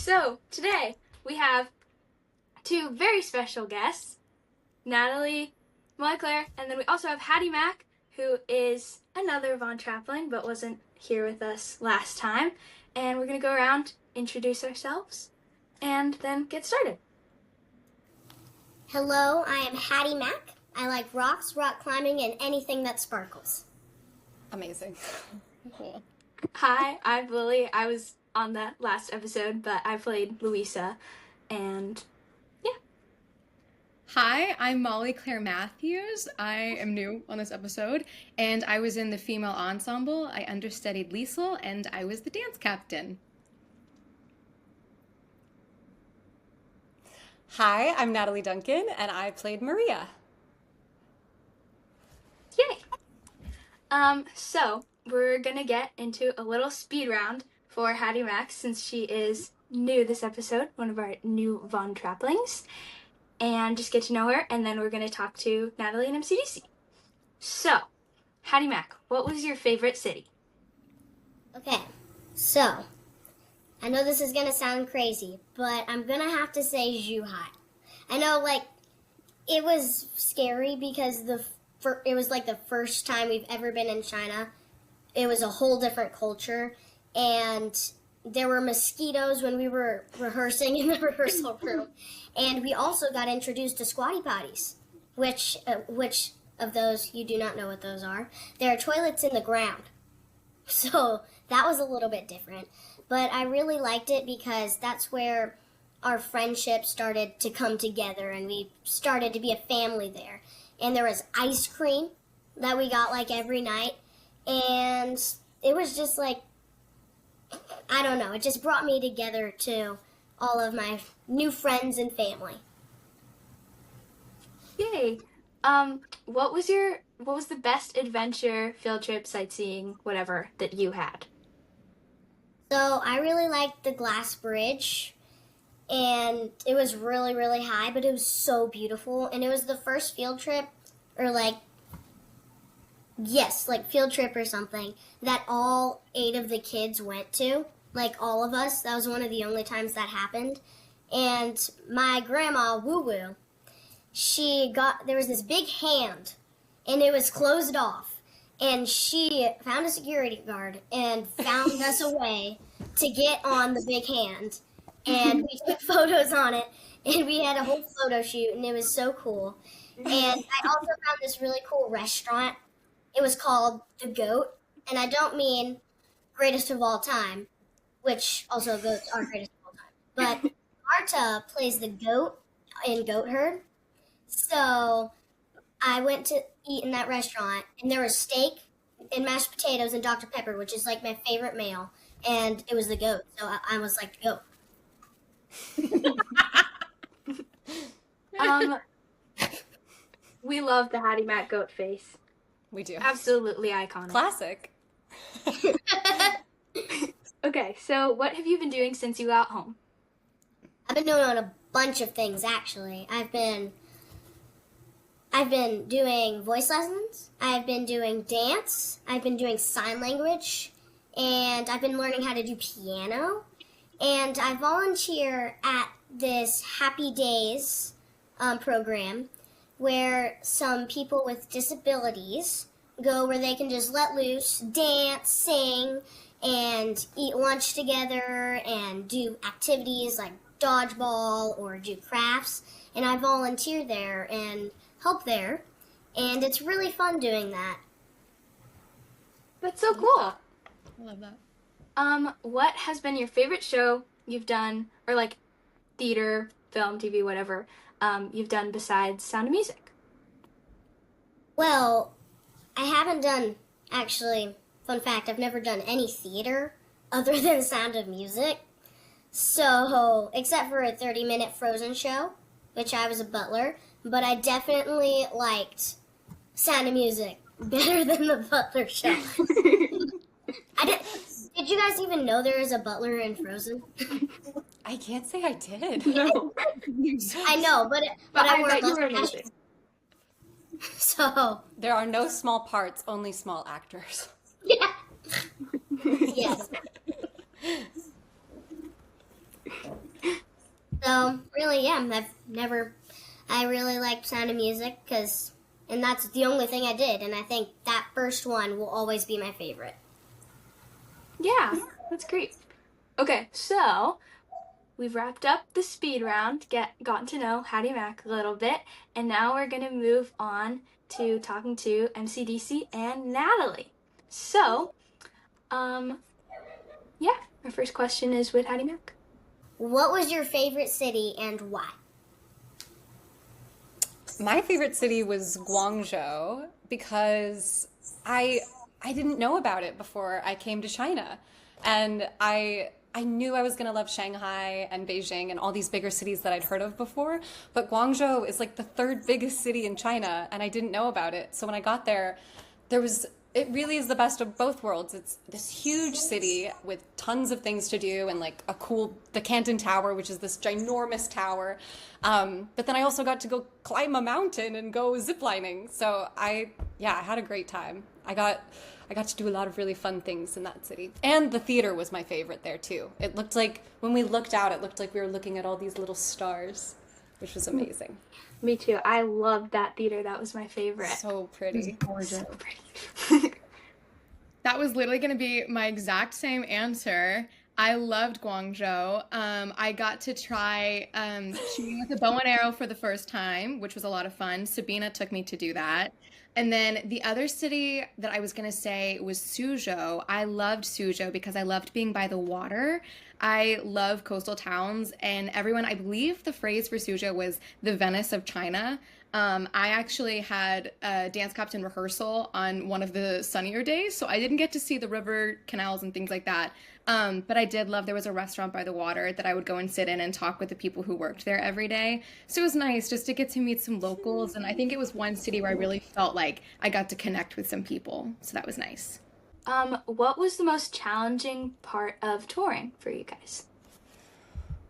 So today we have two very special guests, Natalie, Mollie-Claire, and then we also have Haddie-Mac, who is another Von Trappling but wasn't here with us last time. And we're going to go around, introduce ourselves, and then get started. Hello, I am Haddie-Mac. I like rocks, rock climbing, and anything that sparkles. Amazing. Cool. Hi, I'm Lily. I was on the last episode, but I played Louisa, and yeah. Hi, I'm Mollie-Claire Matthews. I am new on this episode, and I was in the female ensemble. I understudied Liesl, and I was the dance captain. Hi, I'm Natalie Duncan, and I played Maria. Yay! So we're gonna get into a little speed round for Haddie-Mac since she is new this episode, one of our new Von Trapplings, and just get to know her, and then we're gonna talk to Natalie and MCDC. So, Haddie-Mac, what was your favorite city? Okay, so, I know this is going to sound crazy, but I'm going to have to say Zhuhai. I know, it was scary because it was the first time we've ever been in China. It was a whole different culture, and there were mosquitoes when we were rehearsing in the rehearsal room. And we also got introduced to squatty potties, which of those, you do not know what those are. There are toilets in the ground. So that was a little bit different. But I really liked it because that's where our friendship started to come together and we started to be a family there. And there was ice cream that we got every night. And it was just I don't know, it just brought me together to all of my new friends and family. Yay! What was the best adventure, field trip, sightseeing, whatever, that you had? So I really liked the glass bridge, and it was really, really high, but it was so beautiful, and it was the first field trip, or field trip or something, that all 8 of the kids went to, all of us. That was one of the only times that happened, and my grandma, Woo Woo, there was this big hand, and it was closed off. And she found a security guard and found us a way to get on the big hand. And we took photos on it, and we had a whole photo shoot, and it was so cool. And I also found this really cool restaurant. It was called The Goat, and I don't mean greatest of all time, which also goats are greatest of all time. But Marta plays the goat in Goat Herd. So I went to eat in that restaurant, and there was steak and mashed potatoes and Dr. Pepper, which is my favorite meal, and it was the goat, so I was like, goat. We love the Haddie-Mac goat face. We do. Absolutely iconic. Classic. Okay, so what have you been doing since you got home? I've been doing a bunch of things, actually. I've been doing voice lessons, I've been doing dance, I've been doing sign language, and I've been learning how to do piano. And I volunteer at this Happy Days program where some people with disabilities go where they can just let loose, dance, sing, and eat lunch together and do activities like dodgeball or do crafts. And I volunteer there and help there, and it's really fun doing that. That's so cool. I love that. What has been your favorite show you've done, or theater, film, TV, whatever, you've done besides Sound of Music? Well, I haven't done, actually, fun fact, I've never done any theater other than Sound of Music. So, except for a 30-minute Frozen show, which I was a butler, but I definitely liked Sound of Music better than the Butler show. Did you guys even know there is a butler in Frozen? I can't say I did. No. I know, but I wore bet you less were amazing. So There are no small parts, only small actors. yeah. Yes. So really, yeah, I really liked Sound of Music and that's the only thing I did, and I think that first one will always be my favorite. Yeah, that's great. Okay, so we've wrapped up the speed round, gotten to know Haddie-Mac a little bit, and now we're gonna move on to talking to MCDC and Natalie. So, yeah, our first question is with Haddie-Mac. What was your favorite city and why? My favorite city was Guangzhou because I I didn't know about it before I came to China. And I knew I was going to love Shanghai and Beijing and all these bigger cities that I'd heard of before, but Guangzhou is like the third biggest city in China and I didn't know about it. So when I got there, it really is the best of both worlds. It's this huge city with tons of things to do and like the Canton Tower, which is this ginormous tower. But then I also got to go climb a mountain and go ziplining. So I had a great time. I got to do a lot of really fun things in that city. And the theater was my favorite there too. It looked like, when we looked out, it looked like we were looking at all these little stars, which was amazing. Me too. I loved that theater. That was my favorite. So pretty. So pretty. That was literally going to be my exact same answer. I loved Guangzhou. I got to try shooting with a bow and arrow for the first time, which was a lot of fun. Sabina took me to do that. And then the other city that I was going to say was Suzhou. I loved Suzhou because I loved being by the water. I love coastal towns, and everyone, I believe the phrase for Suzhou was the Venice of China. I actually had a dance captain rehearsal on one of the sunnier days, so I didn't get to see the river canals and things like that. But I did love, there was a restaurant by the water that I would go and sit in and talk with the people who worked there every day. So it was nice just to get to meet some locals. And I think it was one city where I really felt like I got to connect with some people. So that was nice. What was the most challenging part of touring for you guys?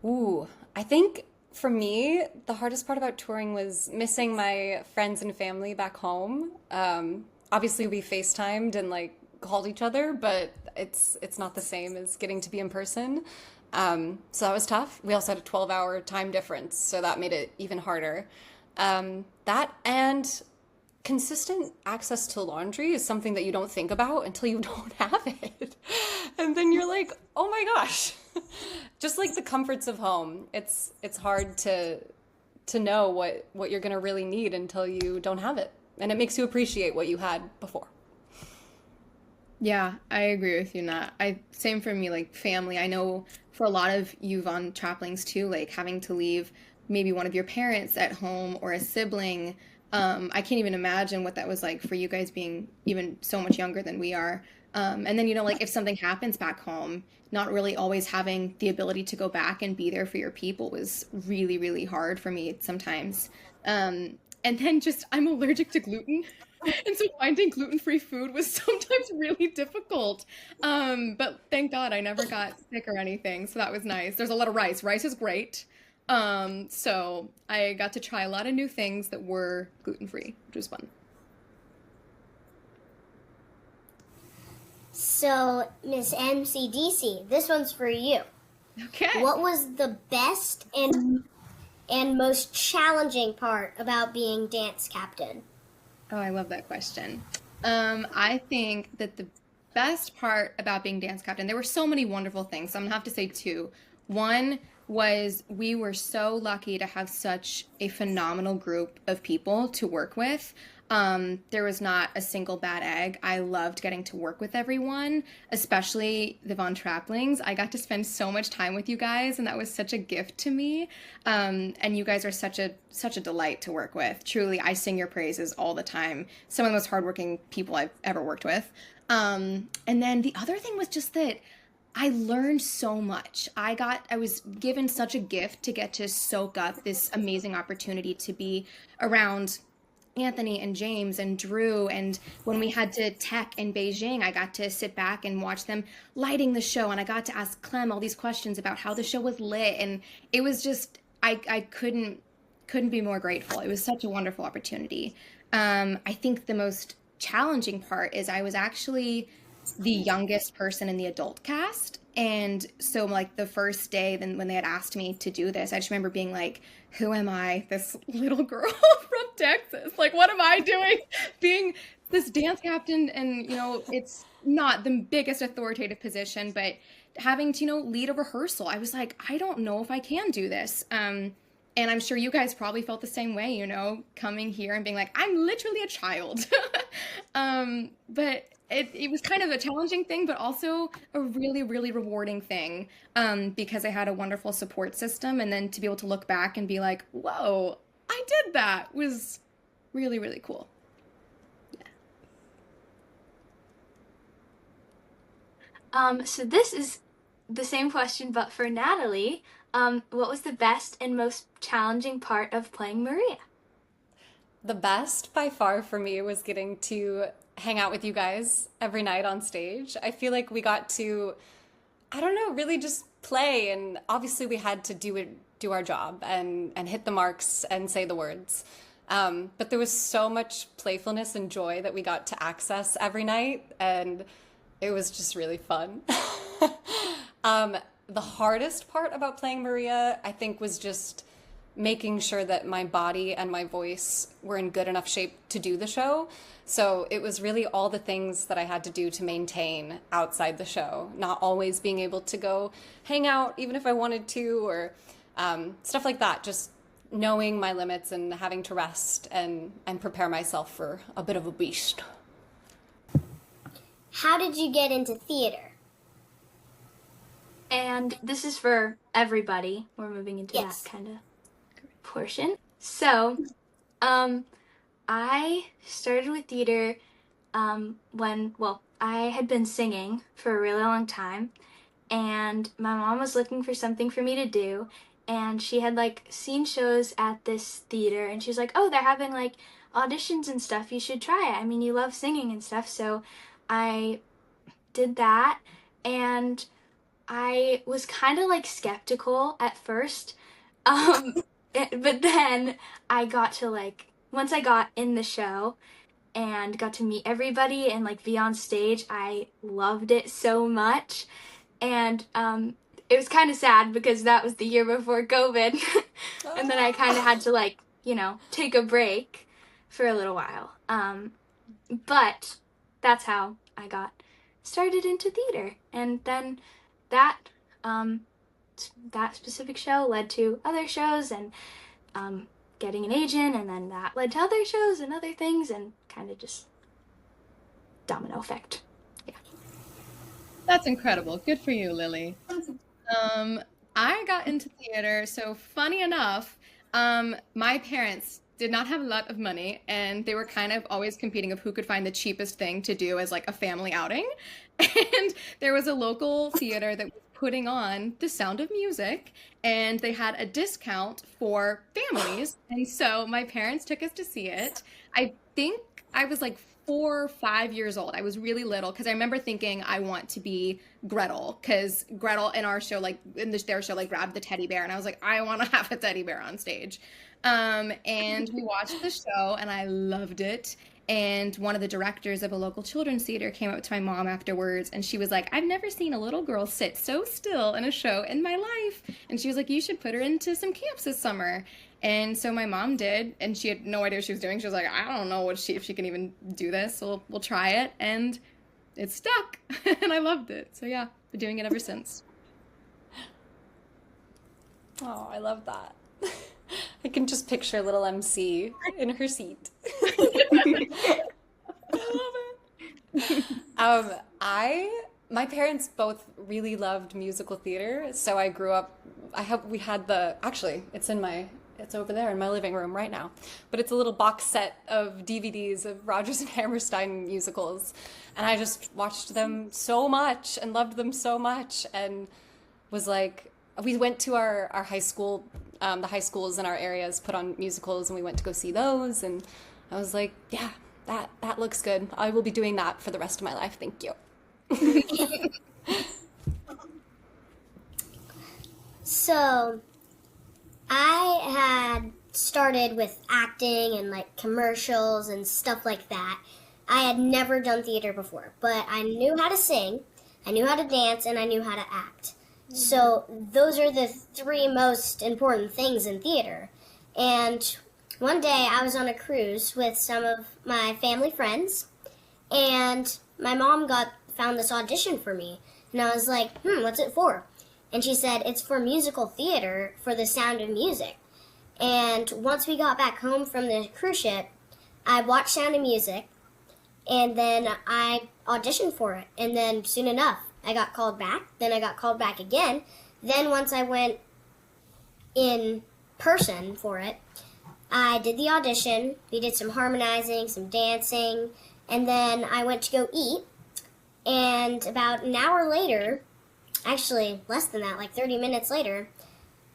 Ooh, I think for me, the hardest part about touring was missing my friends and family back home. Obviously, we FaceTimed and like called each other, but it's not the same as getting to be in person. So that was tough. We also had a 12-hour time difference, so that made it even harder. That and consistent access to laundry is something that you don't think about until you don't have it. And then you're like, oh my gosh. Just like the comforts of home. It's hard to know what you're gonna really need until you don't have it. And it makes you appreciate what you had before. Yeah, I agree with you, Nat. Same for me, like family. I know for a lot of you Von Traplings too, like having to leave maybe one of your parents at home or a sibling. I can't even imagine what that was like for you guys being even so much younger than we are. And then, like if something happens back home, not really always having the ability to go back and be there for your people was really, really hard for me sometimes. And then I'm allergic to gluten. And so finding gluten-free food was sometimes really difficult. But thank God I never got sick or anything. So that was nice. There's a lot of rice. Rice is great. So I got to try a lot of new things that were gluten-free, which was fun. So, Miss MCDC, this one's for you. Okay. What was the best and most challenging part about being dance captain? Oh, I love that question. I think that the best part about being dance captain, there were so many wonderful things. So I'm gonna have to say two. One was we were so lucky to have such a phenomenal group of people to work with. There was not a single bad egg. I loved getting to work with everyone, especially the Von Traplings. I got to spend so much time with you guys, and that was such a gift to me. And you guys are such a delight to work with. Truly, I sing your praises all the time. Some of the most hardworking people I've ever worked with. And then the other thing was just that I learned so much. I was given such a gift to get to soak up this amazing opportunity to be around Anthony and James and Drew, and when we had to tech in Beijing, I got to sit back and watch them lighting the show, and I got to ask Clem all these questions about how the show was lit, and it was just I couldn't be more grateful. It was such a wonderful opportunity. I think the most challenging part is I was actually the youngest person in the adult cast. And so like the first day then when they had asked me to do this, I just remember being like, who am I, this little girl from Texas? Like, what am I doing being this dance captain? And, it's not the biggest authoritative position, but having to, lead a rehearsal, I was like, I don't know if I can do this. And I'm sure you guys probably felt the same way, coming here and being like, I'm literally a child. But it was kind of a challenging thing, but also a really, really rewarding thing, because I had a wonderful support system. And then to be able to look back and be like, whoa, I did that was really, really cool. So this is the same question, but for Natalie. What was the best and most challenging part of playing Maria? The best by far for me was getting to hang out with you guys every night on stage. I feel like we got to, I don't know, really just play, and obviously we had to do our job and hit the marks and say the words. But there was so much playfulness and joy that we got to access every night, and it was just really fun. The hardest part about playing Maria, I think, was just making sure that my body and my voice were in good enough shape to do the show. So it was really all the things that I had to do to maintain outside the show, not always being able to go hang out even if I wanted to, or stuff like that. Just knowing my limits and having to rest and prepare myself for a bit of a beast. How did you get into theater? And this is for everybody. We're moving into Yes. that kind of portion. So, I started with theater when I had been singing for a really long time, and my mom was looking for something for me to do, and she had seen shows at this theater, and she was like, oh, they're having auditions and stuff, you should try it. I mean, you love singing and stuff. So I did that, and I was kind of skeptical at first, but then I got to once I got in the show and got to meet everybody and be on stage, I loved it so much. And it was kind of sad because that was the year before COVID, and then I kind of had to take a break for a little while. But that's how I got started into theater, and then that specific show led to other shows, and getting an agent, and then that led to other shows and other things, and kind of just domino effect. Yeah. That's incredible. Good for you, Lily. I got into theater, so funny enough, my parents did not have a lot of money, and they were kind of always competing of who could find the cheapest thing to do as a family outing. And there was a local theater that was putting on The Sound of Music, and they had a discount for families. And so my parents took us to see it. I think I was 4 or 5 years old. I was really little, because I remember thinking I want to be Gretel, because Gretel in our show, their show, grabbed the teddy bear, and I was like, I want to have a teddy bear on stage. And we watched the show, and I loved it. And one of the directors of a local children's theater came up to my mom afterwards, and she was like, I've never seen a little girl sit so still in a show in my life. And she was like, you should put her into some camps this summer. And so my mom did, and she had no idea what she was doing. She was like, I don't know if she can even do this, so we'll try it. And it stuck, and I loved it. So yeah, been doing it ever since. Oh, I love that. I can just picture little MC in her seat. I love it. My parents both really loved musical theater, so I grew up, actually, it's over there in my living room right now, but it's a little box set of DVDs of Rodgers and Hammerstein musicals, and I just watched them so much and loved them so much, and was we went to our high school, the high schools in our areas put on musicals, and we went to go see those, and I was like, yeah, that looks good. I will be doing that for the rest of my life. Thank you. So, I had started with acting and commercials and stuff like that. I had never done theater before, but I knew how to sing, I knew how to dance, and I knew how to act. So those are the three most important things in theater. And one day I was on a cruise with some of my family friends, and my mom found this audition for me. And I was like, what's it for? And she said, it's for musical theater for The Sound of Music. And once we got back home from the cruise ship, I watched Sound of Music, and then I auditioned for it. And then soon enough, I got called back. Then I got called back again. Then once I went in person for it, I did the audition. We did some harmonizing, some dancing, and then I went to go eat. And about an hour later, actually less than that, like 30 minutes later,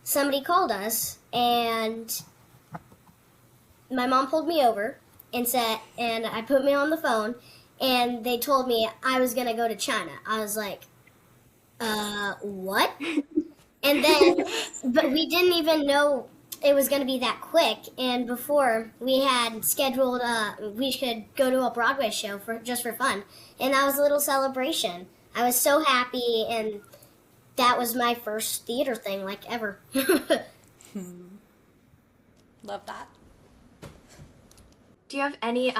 somebody called us, and my mom pulled me over and I put me on the phone, and they told me I was gonna go to China. I was like, what? And then, but we didn't even know it was gonna be that quick. And before we had scheduled, we could go to a Broadway show just for fun, and that was a little celebration. I was so happy, and that was my first theater thing, like, ever. Love that. Do you have any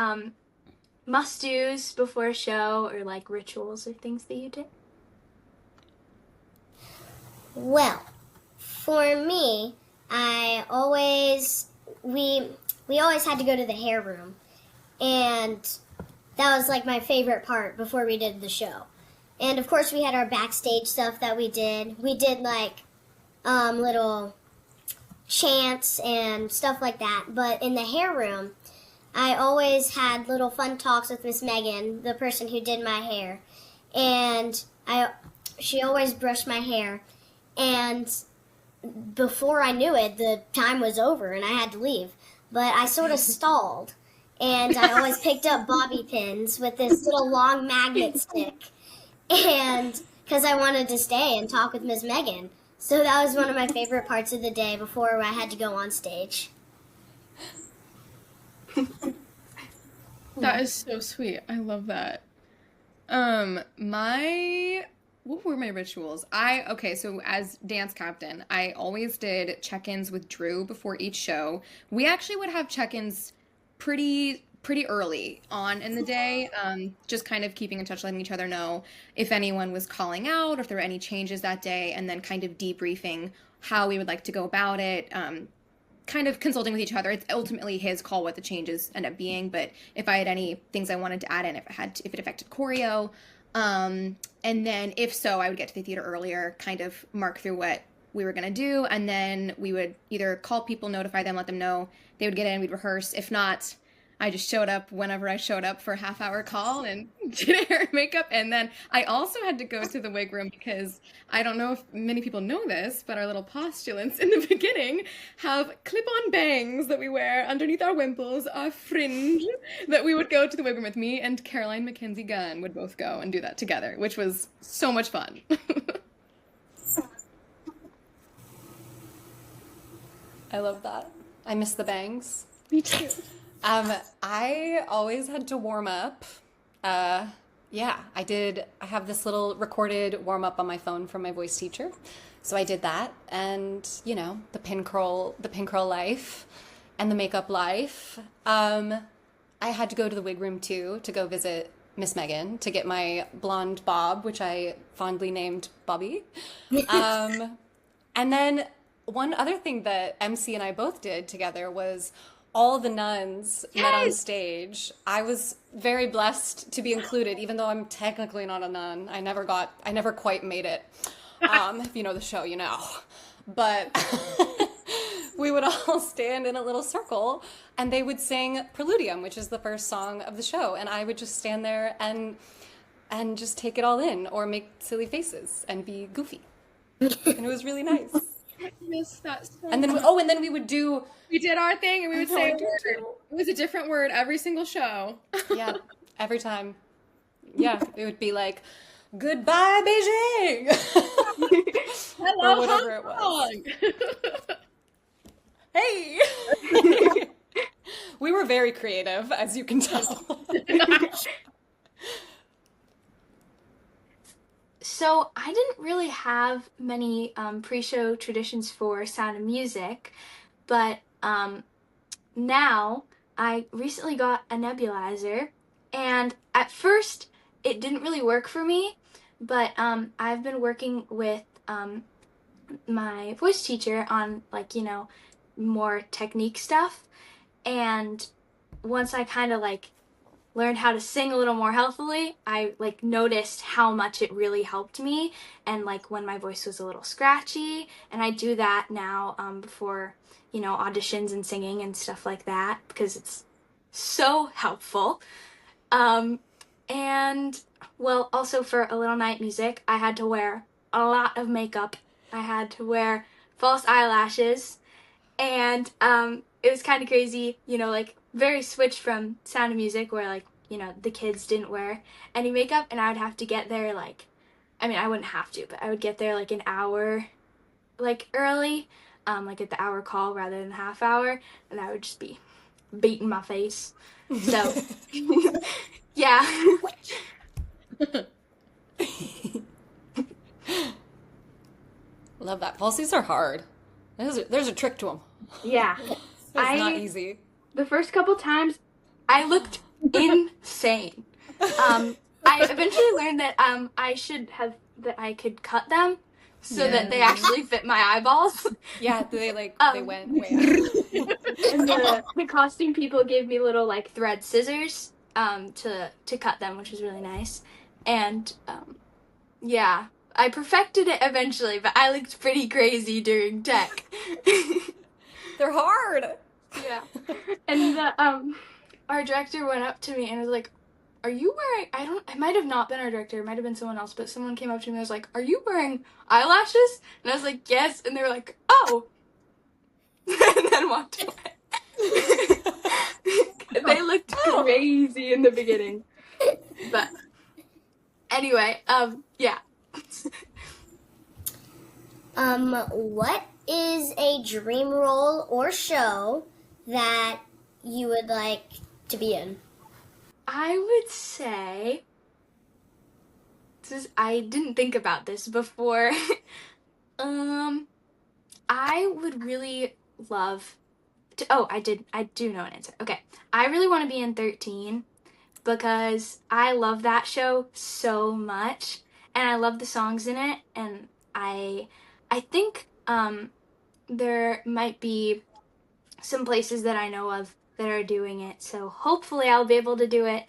must-dos before a show, or like rituals or things that you do? Well, for me, we always had to go to the hair room, and that was like my favorite part before we did the show. And of course, we had our backstage stuff that we did. We did like little chants and stuff like that. But in the hair room, I always had little fun talks with Miss Megan, the person who did my hair, and she always brushed my hair. And before I knew it, the time was over and I had to leave. But I sort of stalled, and I always picked up bobby pins with this little long magnet stick, and because I wanted to stay and talk with Miss Megan. So that was one of my favorite parts of the day before I had to go on stage. That is so sweet. I love that. What were my rituals? So as dance captain, I always did check-ins with Drew before each show. We actually would have check-ins pretty early on in the day, just kind of keeping in touch, letting each other know if anyone was calling out, or if there were any changes that day, and then kind of debriefing how we would like to go about it, kind of consulting with each other. It's ultimately his call what the changes end up being, but if I had any things I wanted to add in, if it affected choreo, and then if so, I would get to the theater earlier, kind of mark through what we were going to do, and then we would either call people, notify them, let them know, they would get in, we'd rehearse. If not, I just showed up whenever I showed up for a half-hour call and did hair and makeup. And then I also had to go to the wig room because I don't know if many people know this, but our little postulants in the beginning have clip-on bangs that we wear underneath our wimples, our fringe, that we would go to the wig room with. Me and Caroline Mackenzie Gunn would both go and do that together, which was so much fun. I love that. I miss the bangs. Me too. I always had to warm up. I have this little recorded warm up on my phone from my voice teacher. So I did that, and the pin curl life and the makeup life. I had to go to the wig room too, to go visit Miss Megan, to get my blonde bob, which I fondly named Bobby. And then one other thing that MC and I both did together was all the nuns met on stage. I was very blessed to be included, even though I'm technically not a nun. I never quite made it. If you know the show, you know. But we would all stand in a little circle, and they would sing Preludium, which is the first song of the show, and I would just stand there and just take it all in, or make silly faces and be goofy. And it was really nice. I miss that so and then much. We did our thing, and we would say a word. It was a different word every single show. Yeah, every time. Yeah, it would be like, goodbye, Beijing! Hello, or whatever it was. Hey! We were very creative, as you can tell. So I didn't really have many pre-show traditions for Sound of Music, but now I recently got a nebulizer, and at first it didn't really work for me, but I've been working with my voice teacher on, like, more technique stuff, and once I kind of like learned how to sing a little more healthily, I like noticed how much it really helped me, and like when my voice was a little scratchy, and I do that now before auditions and singing and stuff like that because it's so helpful. And well, also for a little night music, I had to wear a lot of makeup. I had to wear false eyelashes, and it was kind of crazy, like very switched from Sound of Music where like, the kids didn't wear any makeup, and I would have to get there like, I mean, I wouldn't have to, but I would get there like an hour like early, like at the hour call rather than the half hour, and I would just be beating my face. So, yeah. Love that. Falsies are hard. There's a trick to them. Yeah. It's not easy. The first couple times, I looked insane. I eventually learned that I could cut them so that they actually fit my eyeballs. Yeah, they went way out. And the costume people gave me little like thread scissors to cut them, which was really nice. And yeah, I perfected it eventually, but I looked pretty crazy during tech. They're hard. Yeah. And our director went up to me and was like, "Are you wearing," it might have not been our director, it might have been someone else, but someone came up to me and was like, "Are you wearing eyelashes?" And I was like, "Yes." And they were like, "Oh." And then walked away. They looked crazy in the beginning. But anyway, yeah. What is a dream role or show that you would like to be in? I would say, I didn't think about this before. I would really love to, I do know an answer. Okay. I really want to be in 13 because I love that show so much, and I love the songs in it, and I think there might be some places that I know of that are doing it, so hopefully I'll be able to do it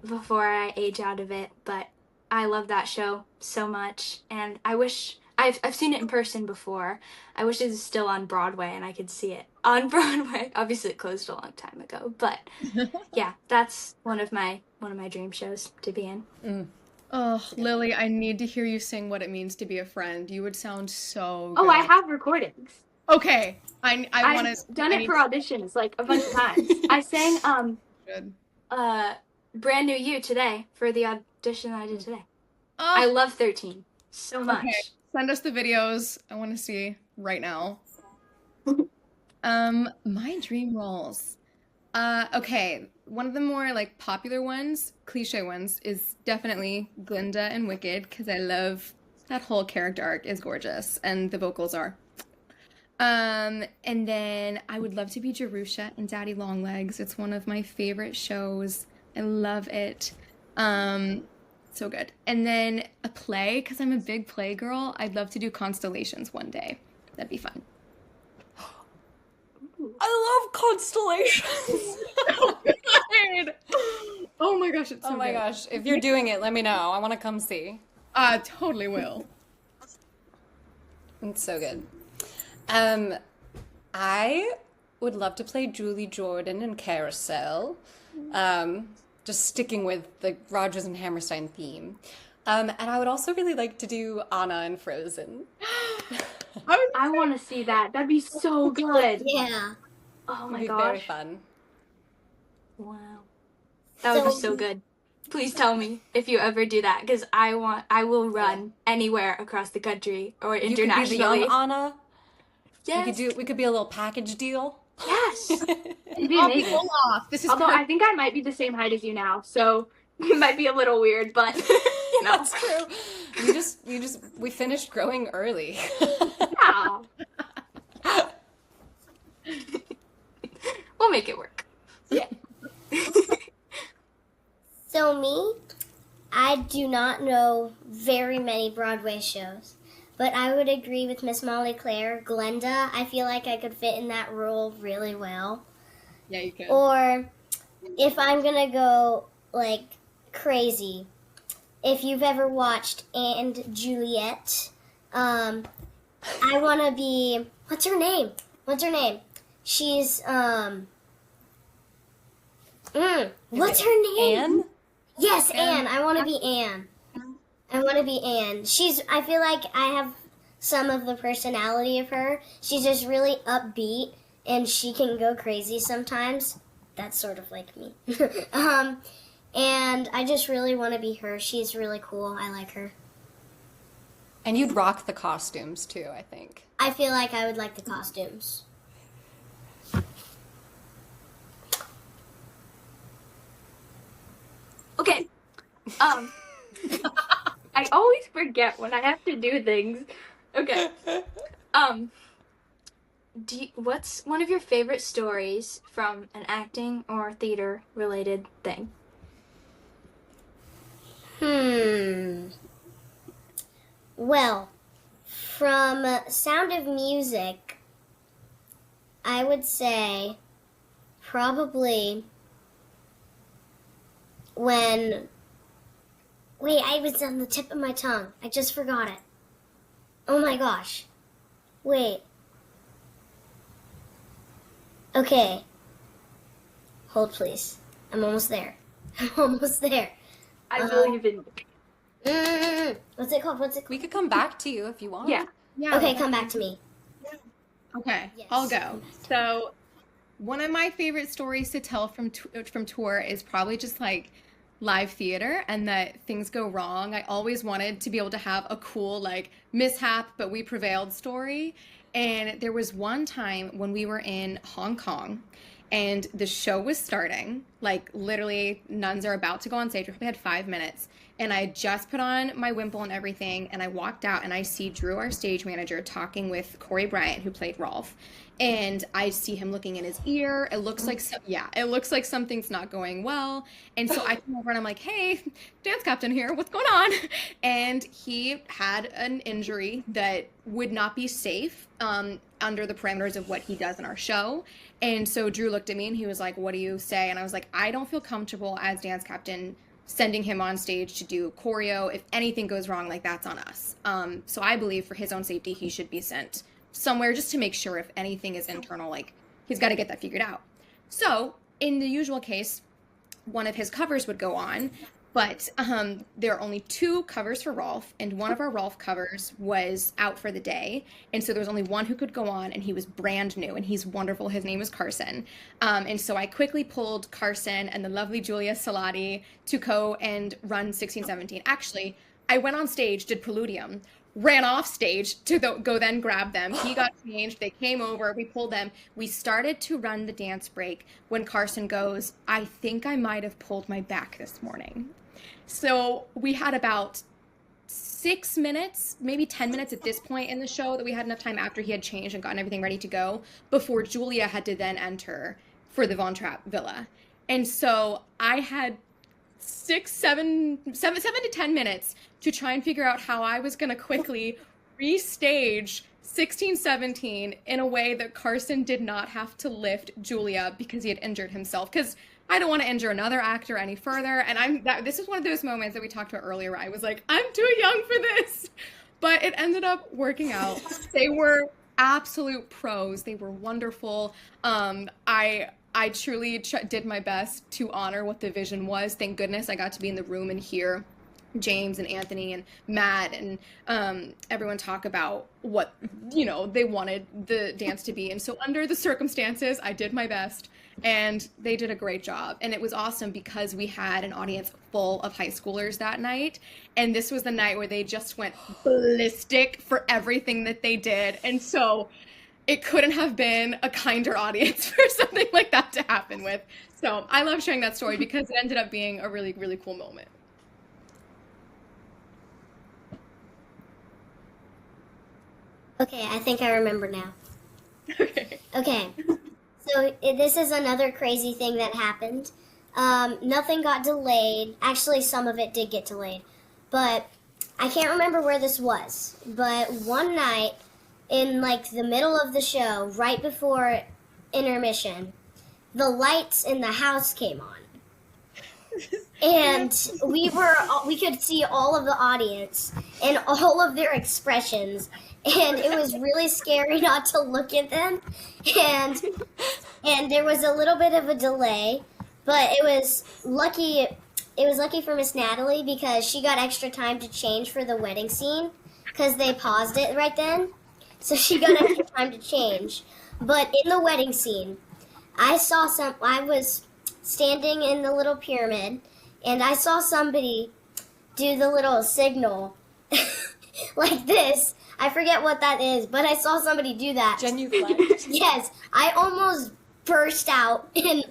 before I age out of it. But I love that show so much, and I wish I've seen it in person before. I wish it was still on Broadway and I could see it on Broadway. Obviously it closed a long time ago, but yeah, that's one of my dream shows to be in. Oh, Lily, I need to hear you sing What It Means to Be a Friend. You would sound so good. Oh, I have recordings. Okay. I want to... I've done it for auditions like a bunch of times. I sang Brand New You today for the audition I did today. Oh. I love 13 so much. Okay. Send us the videos. I want to see right now. My dream roles. Okay, one of the more like popular ones, cliche ones, is definitely Glinda and Wicked, because I love that whole character arc is gorgeous and the vocals are. And then I would love to be Jerusha in Daddy Longlegs. It's one of my favorite shows. I love it. So good. And then a play, because I'm a big play girl. I'd love to do Constellations one day. That'd be fun. I love Constellations. Oh my gosh, it's so good. Oh my gosh. If you're doing it, let me know. I want to come see. Totally will. It's so good. I would love to play Julie Jordan in Carousel. Just sticking with the Rodgers and Hammerstein theme. And I would also really like to do Anna in Frozen. I want to see that. That'd be so good. Yeah. Oh my It'd be gosh. very fun. Wow. That would be so good. Please tell me if you ever do that, because I will run anywhere across the country or internationally. You could be the young Anna. Yes. We could be a little package deal. Yes. It'd be I'll be amazing. full off. This is Although perfect. I think I might be the same height as you now, so it might be a little weird, but That's true. We finished growing early. yeah. We'll make it work. Yeah. So me, I do not know very many Broadway shows, but I would agree with Miss Mollie-Claire. Glenda, I feel like I could fit in that role really well. Yeah, you can. Or if I'm gonna go like crazy, if you've ever watched And Juliet, I want to be, what's her name? She's what's her name? Anne? Yes, Anne. I want to be Anne. I feel like I have some of the personality of her. She's just really upbeat and she can go crazy sometimes. That's sort of like me. And I just really want to be her. She's really cool. I like her. And you'd rock the costumes too, I think. I feel like I would like the costumes. Okay. I always forget when I have to do things. Okay. What's one of your favorite stories from an acting or theater related thing? Well, from Sound of Music, I would say probably when... Wait, I was on the tip of my tongue. I just forgot it. Oh my gosh. Wait. Okay. Hold, please. I'm almost there. I believe in What's it called? We could come back to you if you want. Yeah. Yeah. Okay, come back to me. Okay, Yes. I'll go. So, one of my favorite stories to tell from tour is probably just like live theater, and that things go wrong. I always wanted to be able to have a cool like mishap, but we prevailed story. And there was one time when we were in Hong Kong and the show was starting, like literally nuns are about to go on stage. We probably had 5 minutes. And I had just put on my wimple and everything, and I walked out and I see Drew, our stage manager, talking with Corey Bryant, who played Rolf. And I see him looking in his ear. It looks like something's not going well. And so I come over and I'm like, "Hey, dance captain here, what's going on?" And he had an injury that would not be safe under the parameters of what he does in our show. And so Drew looked at me and he was like, "What do you say?" And I was like, "I don't feel comfortable as dance captain sending him on stage to do choreo. If anything goes wrong, like that's on us." So I believe for his own safety, he should be sent somewhere just to make sure if anything is internal, like he's got to get that figured out. So in the usual case, one of his covers would go on, but there are only 2 covers for Rolf, and one of our Rolf covers was out for the day, and so there was only one who could go on, and he was brand new, and he's wonderful. His name is Carson. And so I quickly pulled Carson and the lovely Julia Salati to go and run 1617. Actually, I went on stage, did Preludium, ran off stage to go then grab them. He got changed. They came over. We pulled them. We started to run the dance break when Carson goes, "I think I might have pulled my back this morning." So we had about 6 minutes, maybe 10 minutes at this point in the show that we had enough time after he had changed and gotten everything ready to go before Julia had to then enter for the Von Trapp Villa. And so I had 7 to 10 minutes to try and figure out how I was going to quickly restage 1617 in a way that Carson did not have to lift Julia because he had injured himself. Because I don't want to injure another actor any further. And this is one of those moments that we talked about earlier where I was like, I'm too young for this. But it ended up working out. They were absolute pros. They were wonderful. I truly did my best to honor what the vision was. Thank goodness I got to be in the room and hear James and Anthony and Matt and everyone talk about what, they wanted the dance to be. And so under the circumstances, I did my best and they did a great job. And it was awesome because we had an audience full of high schoolers that night. And this was the night where they just went ballistic for everything that they did. And so it couldn't have been a kinder audience for something like that to happen with. So I love sharing that story because it ended up being a really, really cool moment. Okay, I think I remember now. Okay. Okay, so this is another crazy thing that happened. Nothing got delayed. Actually, some of it did get delayed. But I can't remember where this was. But one night, in like the middle of the show, right before intermission, the lights in the house came on. And we could see all of the audience and all of their expressions. And it was really scary not to look at them. And there was a little bit of a delay, but it was lucky for Miss Natalie because she got extra time to change for the wedding scene because they paused it right then. So she got extra time to change. But in the wedding scene, I was standing in the little pyramid and I saw somebody do the little signal like this. I forget what that is, but I saw somebody do that. Genuflect. Yes, I almost burst out in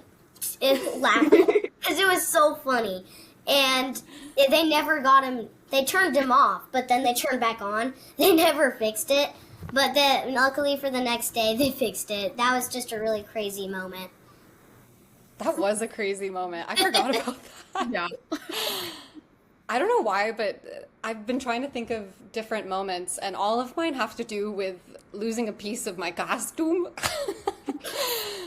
laughing because it was so funny. And they never got him. They turned him off, but then they turned back on. They never fixed it. But then, luckily for the next day, they fixed it. That was just a really crazy moment. That was a crazy moment. I forgot about that. Yeah. I don't know why, but I've been trying to think of different moments, and all of mine have to do with losing a piece of my costume.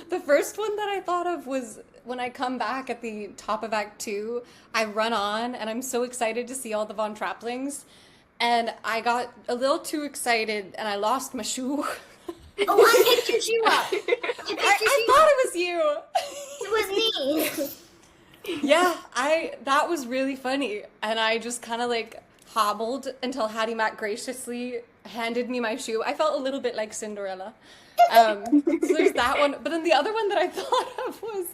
The first one that I thought of was when I come back at the top of Act 2, I run on, and I'm so excited to see all the Von Trapplings, and I got a little too excited, and I lost my shoe. Oh, I picked your shoe up. I thought it was you. It was me. Yeah, that was really funny, and I just kind of like hobbled until Haddie-Mac graciously handed me my shoe. I felt a little bit like Cinderella. So there's that one, but then the other one that I thought of was,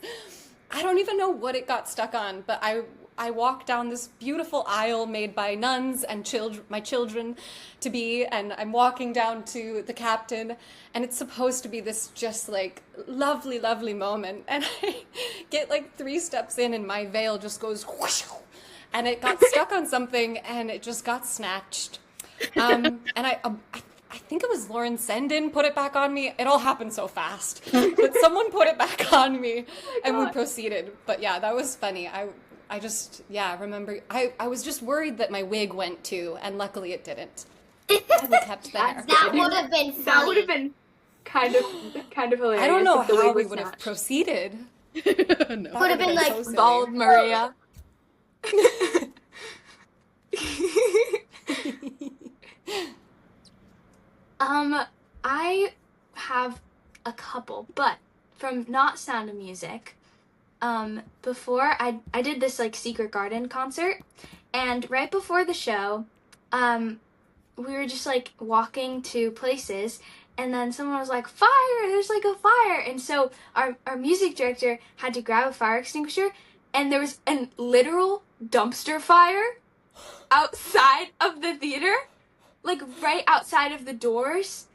I don't even know what it got stuck on, but I walked down this beautiful aisle made by nuns and my children to be, and I'm walking down to the captain, and it's supposed to be this just like lovely, lovely moment, and I get like 3 steps in and my veil just goes whoosh, and it got stuck on something and it just got snatched. And I think it was Lauren Sendin put it back on me. It all happened so fast, but someone put it back on me and we proceeded. But yeah, that was funny. I just, yeah, remember, I was just worried that my wig went too, and luckily it didn't. It kept there. That would have been funny. That would have been kind of hilarious. I don't know if the how wig we was would have snatched. proceeded. No. That Would have been like so silly. Bald Maria. I have a couple, but from not Sound of Music, before I did this like Secret Garden concert, and right before the show, we were just like walking to places, and then someone was like, "Fire! There's like a fire!" And so our music director had to grab a fire extinguisher, and there was a literal dumpster fire outside of the theater, like right outside of the doors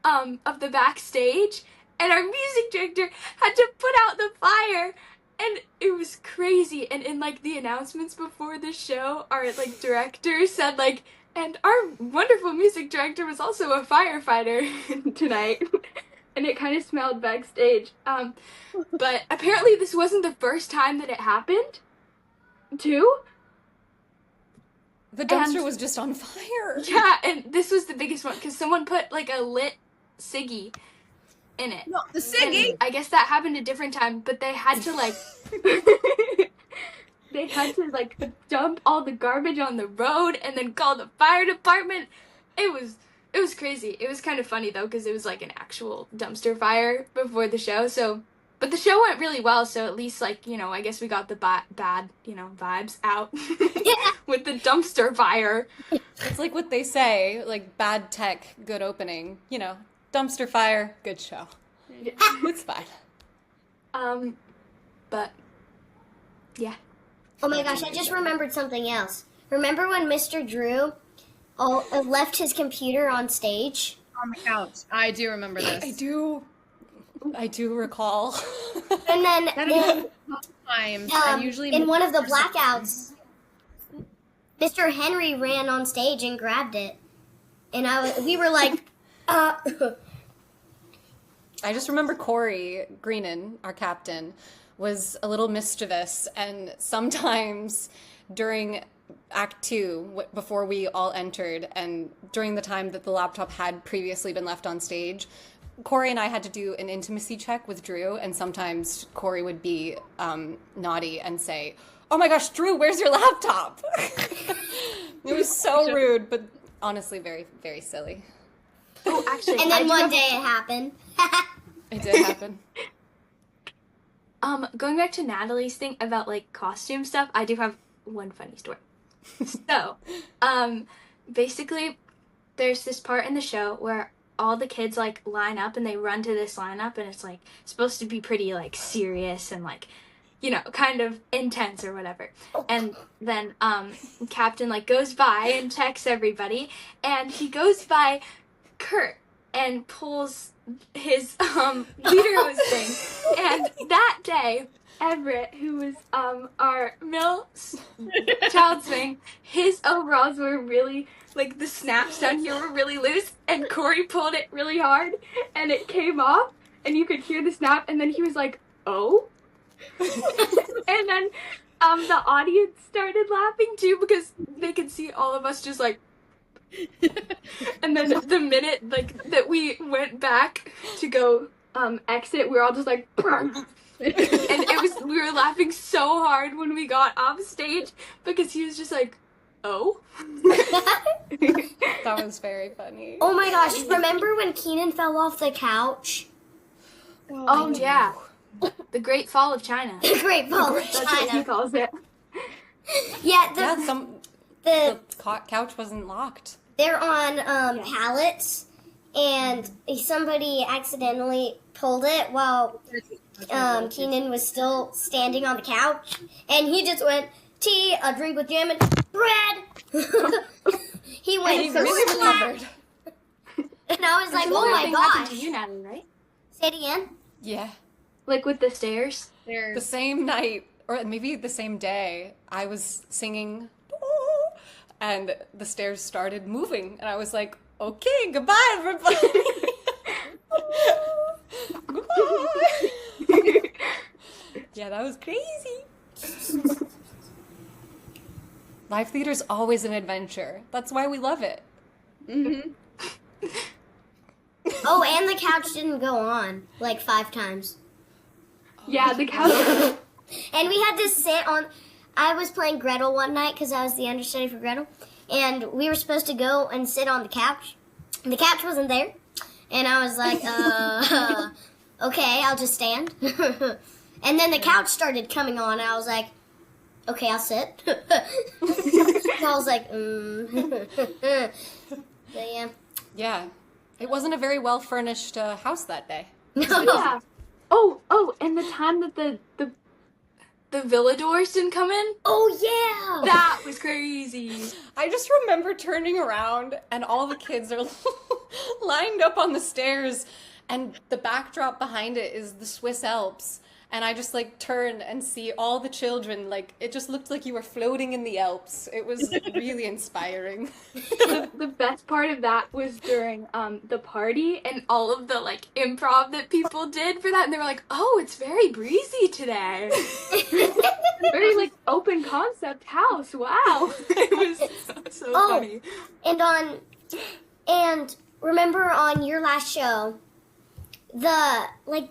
of the backstage, and our music director had to put out the fire, and it was crazy. And in like the announcements before the show, our like director said like, and our wonderful music director was also a firefighter tonight. And it kind of smelled backstage. But apparently this wasn't the first time that it happened, too. The dumpster was just on fire. Yeah, and this was the biggest one, because someone put, like, a lit ciggy in it. No, the singing. And I guess that happened a different time, but they had to, like... they had to, like, dump all the garbage on the road and then call the fire department. It was crazy. It was kind of funny, though, because it was, like, an actual dumpster fire before the show, so... But the show went really well, so at least, like, you know, I guess we got the bad, you know, vibes out with the dumpster fire. It's like what they say, like, bad tech, good opening. You know, dumpster fire, good show. It's fine. But, yeah. Oh my gosh, I just remembered something else. Remember when Mr. Drew left his computer on stage? on the couch. I do remember this. I do recall. And then Times. And usually in one of the blackouts, Mr. Henry ran on stage and grabbed it. And we were like, I just remember Corey Greenan, our captain, was a little mischievous, and sometimes during Act 2, before we all entered, and during the time that the laptop had previously been left on stage, Corey and I had to do an intimacy check with Drew, and sometimes Corey would be naughty and say, "Oh my gosh, Drew, where's your laptop?" It was so rude, but honestly very, very silly. Oh, actually, and then one day it happened. It did happen. Going back to Natalie's thing about like costume stuff, I do have one funny story. So, basically, there's this part in the show where all the kids like line up and they run to this lineup, and it's like supposed to be pretty like serious and like, you know, kind of intense or whatever. And then Captain like goes by and checks everybody, and he goes by Kurt and pulls his leader thing. And that day, Everett, who was our male child swing, his overalls were really like the snaps down here were really loose, and Corey pulled it really hard and it came off and you could hear the snap, and then he was like, "Oh." And then the audience started laughing too because they could see all of us just like and then the minute like that we went back to go exit, we were all just like and we were laughing so hard when we got off stage because he was just like, "Oh." That was very funny. Oh my gosh, remember when Keenan fell off the couch? Oh yeah. The Great Fall of China. The Great Fall of That's what he China. calls it. Yeah, the couch wasn't locked. they're on pallets, and somebody accidentally pulled it while Keenan was still standing on the couch, and he just went, "Tea, a drink with jam and bread." He went, He really recovered. and I was like, Similar "Oh my thing happened gosh!" to you, Natalie, right? Say it again. Yeah. Like with the stairs. The same night, or maybe the same day, I was singing, and the stairs started moving, and I was like, "Okay, goodbye, everybody." Goodbye. Yeah, that was crazy. Live theater's always an adventure. That's why we love it. Mm-hmm. Oh, and the couch didn't go on like 5 times. Yeah, the couch. And we had to sit on. I was playing Gretel one night because I was the understudy for Gretel, and we were supposed to go and sit on the couch. The couch wasn't there, and I was like, "Okay, I'll just stand." And then the couch started coming on, and I was like, "Okay, I'll sit." I was like, But yeah. Yeah. It wasn't a very well furnished house that day. Yeah. Oh, and the time that the Villadors didn't come in? Oh yeah. That was crazy. I just remember turning around and all the kids are lined up on the stairs, and the backdrop behind it is the Swiss Alps. And I just like turn and see all the children, like it just looked like you were floating in the Alps. It was really inspiring. The best part of that was during the party and all of the like improv that people did for that, and they were like, "Oh, it's very breezy today." Very like open concept house. Wow. It was so funny. And remember on your last show, the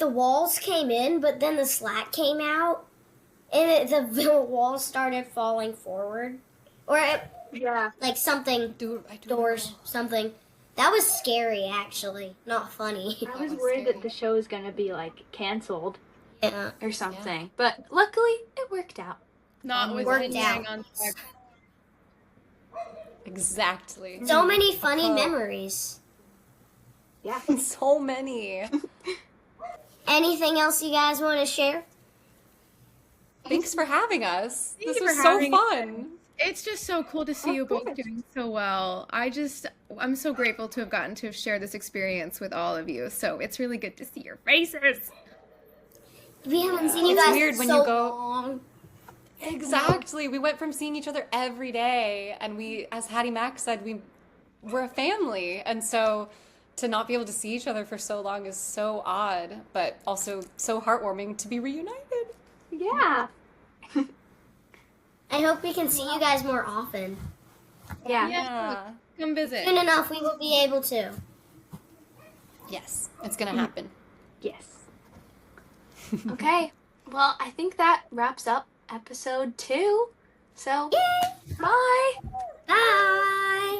walls came in, but then the slack came out, and the walls started falling forward, Yeah. like something doors something. That was scary, actually, not funny. I was worried that the show was gonna be like canceled Yeah. or something, but luckily it worked out. Not with Worked it out. on track. Exactly. So many funny memories. Yeah. So many. Anything else you guys want to share? Thanks for having us. This you was for so having fun. It's just so cool to see you both doing so well. I'm so grateful to have gotten to share this experience with all of you. So it's really good to see your faces. We haven't seen you It's guys weird in when so you go- long. Exactly. We went from seeing each other every day, and we, as Haddie-Mac said, we're a family. And so to not be able to see each other for so long is so odd, but also so heartwarming to be reunited. Yeah. I hope we can see you guys more often. Yeah. Yeah. Come visit. Soon enough, we will be able to. Yes, it's gonna happen. Yes. Okay. Well, I think that wraps up episode 2. So, bye. Bye.